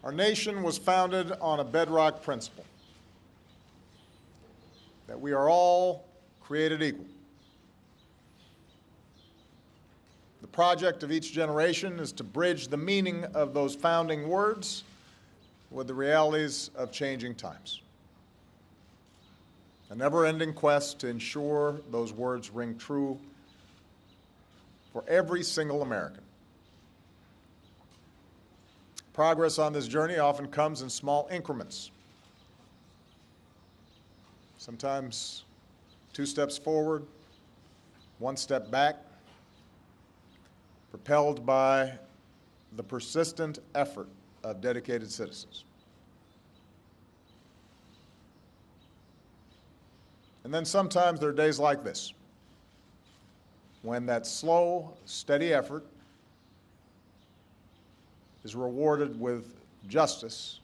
Our nation was founded on a bedrock principle that we are all created equal. The project of each generation is to bridge the meaning of those founding words with the realities of changing times. A never-ending quest to ensure those words ring true for every single American. Progress on this journey often comes in small increments. Sometimes 2 steps forward, 1 step back, propelled by the persistent effort of dedicated citizens. And then sometimes there are days like this, when that slow, steady effort is rewarded with justice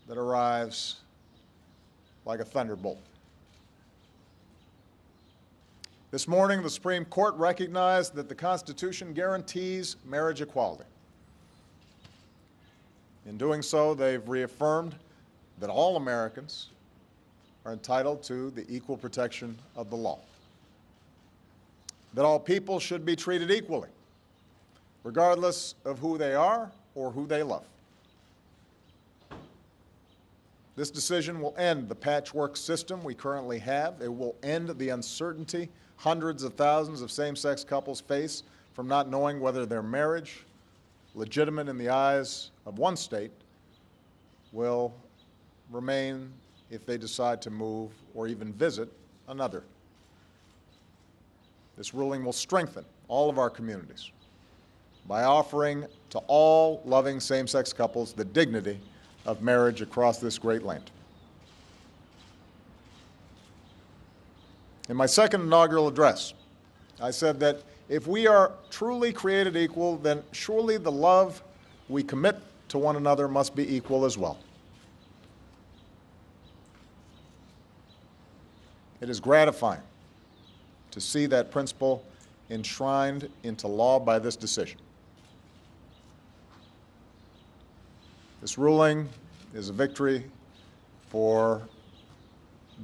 that arrives like a thunderbolt. This morning, the Supreme Court recognized that the Constitution guarantees marriage equality. In doing so, they've reaffirmed that all Americans are entitled to the equal protection of the law, that all people should be treated equally, regardless of who they are or who they love. This decision will end the patchwork system we currently have. It will end the uncertainty hundreds of thousands of same-sex couples face from not knowing whether their marriage, legitimate in the eyes of one state, will remain if they decide to move or even visit another. This ruling will strengthen all of our communities by offering to all loving same-sex couples the dignity of marriage across this great land. In my second inaugural address, I said that if we are truly created equal, then surely the love we commit to one another must be equal as well. It is gratifying to see that principle enshrined into law by this decision. This ruling is a victory for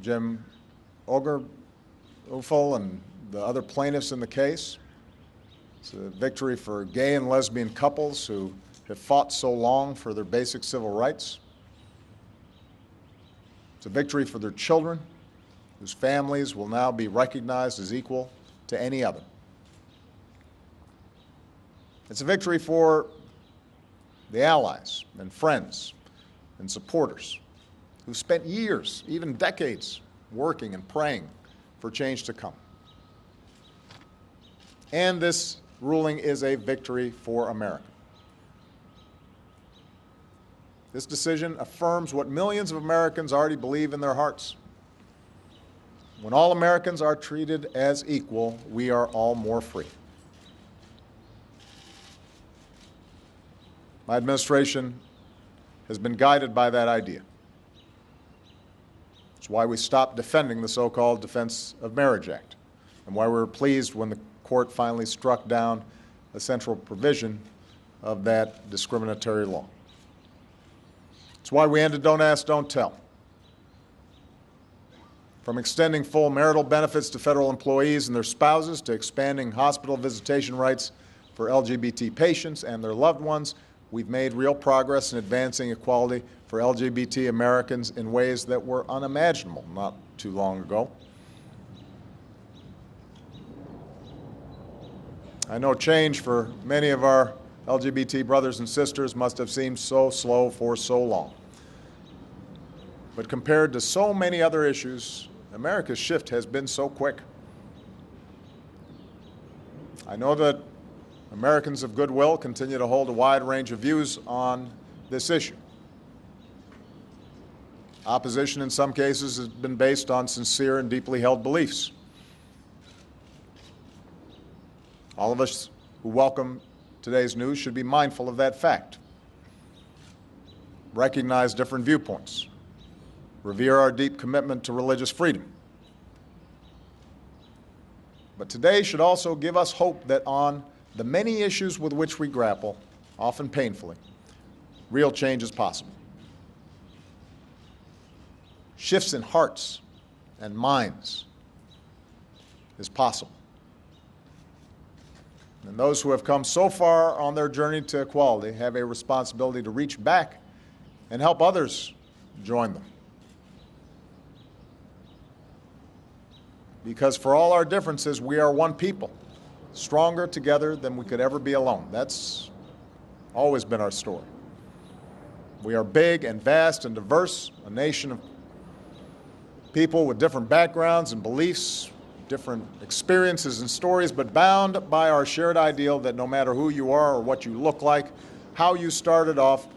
Jim Obergefell and the other plaintiffs in the case. It's a victory for gay and lesbian couples who have fought so long for their basic civil rights. It's a victory for their children, whose families will now be recognized as equal to any other. It's a victory for the allies and friends and supporters who spent years, even decades, working and praying for change to come. And this ruling is a victory for America. This decision affirms what millions of Americans already believe in their hearts. When all Americans are treated as equal, we are all more free. My administration has been guided by that idea. It's why we stopped defending the so-called Defense of Marriage Act, and why we were pleased when the court finally struck down a central provision of that discriminatory law. It's why we ended Don't Ask, Don't Tell. From extending full marital benefits to federal employees and their spouses, to expanding hospital visitation rights for LGBT patients and their loved ones, we've made real progress in advancing equality for LGBT Americans in ways that were unimaginable not too long ago. I know change for many of our LGBT brothers and sisters must have seemed so slow for so long. But compared to so many other issues, America's shift has been so quick. I know that Americans of goodwill continue to hold a wide range of views on this issue. Opposition in some cases has been based on sincere and deeply held beliefs. All of us who welcome today's news should be mindful of that fact. Recognize different viewpoints. Revere our deep commitment to religious freedom. But today should also give us hope that on the many issues with which we grapple, often painfully, real change is possible. Shifts in hearts and minds is possible. And those who have come so far on their journey to equality have a responsibility to reach back and help others join them. Because for all our differences, we are one people, stronger together than we could ever be alone. That's always been our story. We are big and vast and diverse, a nation of people with different backgrounds and beliefs, different experiences and stories, but bound by our shared ideal that no matter who you are or what you look like, how you started off,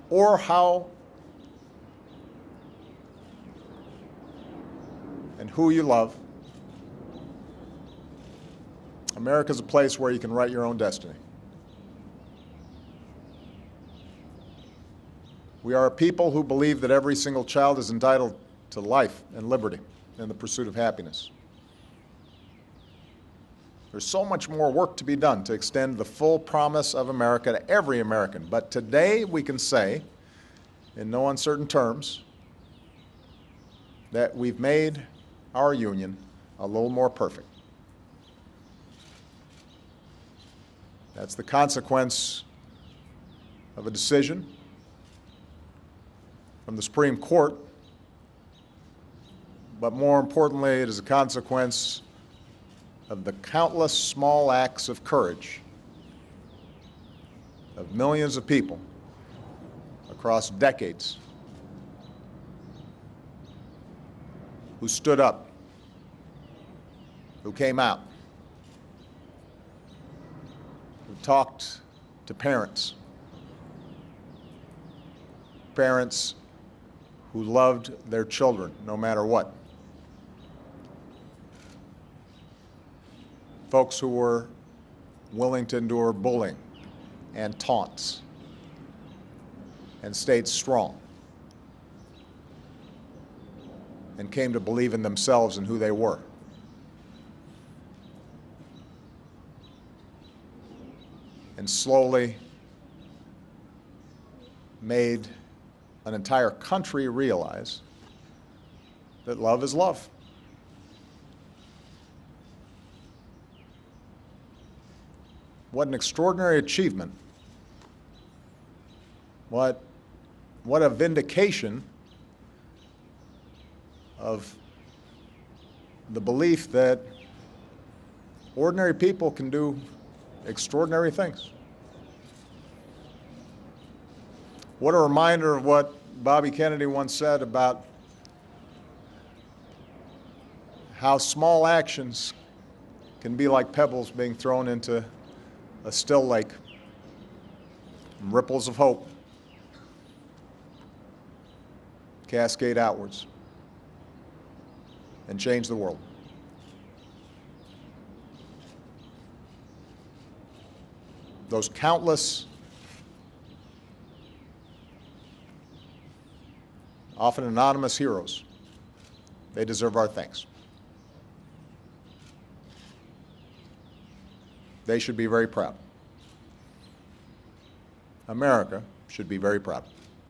or how and who you love, America's a place where you can write your own destiny. We are a people who believe that every single child is entitled to life and liberty and the pursuit of happiness. There's so much more work to be done to extend the full promise of America to every American. But today we can say, in no uncertain terms, that we've made our union a little more perfect. That's the consequence of a decision from the Supreme Court, but more importantly, it is a consequence of the countless small acts of courage of millions of people across decades who stood up, who came out, who talked to parents who loved their children no matter what, folks who were willing to endure bullying and taunts and stayed strong and came to believe in themselves and who they were. And slowly made an entire country realize that love is love. What an extraordinary achievement. What a vindication of the belief that ordinary people can do extraordinary things. What a reminder of what Bobby Kennedy once said about how small actions can be like pebbles being thrown into a still lake, ripples of hope cascade outwards and change the world. Those countless, often anonymous heroes, they deserve our thanks. They should be very proud. America should be very proud.